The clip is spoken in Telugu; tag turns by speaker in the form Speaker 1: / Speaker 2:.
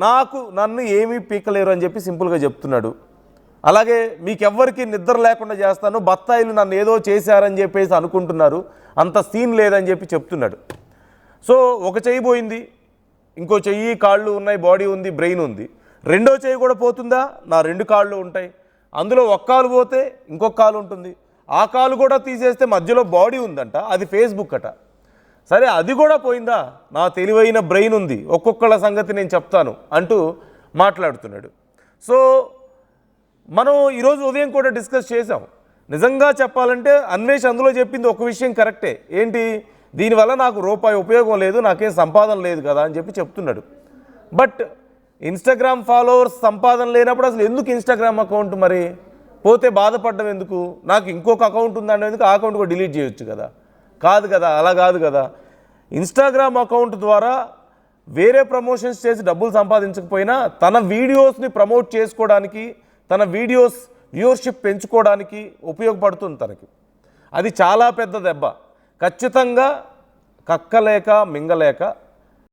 Speaker 1: నన్ను ఏమీ పీకలేరు అని చెప్పి సింపుల్గా చెప్తున్నాడు. అలాగే మీకెవ్వరికి నిద్ర లేకుండా చేస్తాను, బత్తాయిలు నన్ను ఏదో చేశారని చెప్పేసి అనుకుంటున్నారు, అంత సీన్ లేదని చెప్పి చెప్తున్నాడు. సో ఒక చెయ్యి పోయింది, ఇంకో చెయ్యి కాళ్ళు ఉన్నాయి, బాడీ ఉంది, బ్రెయిన్ ఉంది. రెండో చెయ్యి కూడా పోతుందా? నా 2 కాళ్ళు ఉంటాయి, అందులో ఒక కాలు పోతే ఇంకొక కాలు ఉంటుంది, ఆ కాలు కూడా తీసేస్తే మధ్యలో బాడీ ఉందంట, అది ఫేస్బుక్ అట. సరే అది కూడా పోయిందా? నా తెలివైన బ్రెయిన్ ఉంది, ఒక్కొక్కళ్ళ సంగతి నేను చెప్తాను అంటూ మాట్లాడుతున్నాడు. సో మనం ఈరోజు ఉదయం కూడా డిస్కస్ చేసాం. నిజంగా చెప్పాలంటే అన్వేష్ అందులో చెప్పింది ఒక విషయం కరెక్టే. ఏంటి? దీనివల్ల నాకు రూపాయి ఉపయోగం లేదు, నాకేం సంపాదన లేదు కదా అని చెప్పి చెప్తున్నాడు. బట్ ఇన్స్టాగ్రామ్ ఫాలోవర్స్ సంపాదన లేనప్పుడు అసలు ఎందుకు ఇన్స్టాగ్రామ్ అకౌంట్ మరి పోతే బాధపడడం ఎందుకు? నాకు ఇంకొక అకౌంట్ ఉందనేందుకు ఆ అకౌంట్ కూడా డిలీట్ చేయొచ్చు కదా. కాదు కదా, అలా కాదు కదా. ఇన్స్టాగ్రామ్ అకౌంట్ ద్వారా వేరే ప్రమోషన్స్ చేసి డబ్బులు సంపాదించకపోయినా తన వీడియోస్ని ప్రమోట్ చేసుకోవడానికి, తన వీడియోస్ వ్యూవర్షిప్ పెంచుకోవడానికి ఉపయోగపడుతుంది తనకి. అది చాలా పెద్ద దెబ్బ. ఖచ్చితంగా కక్కలేక మింగలేక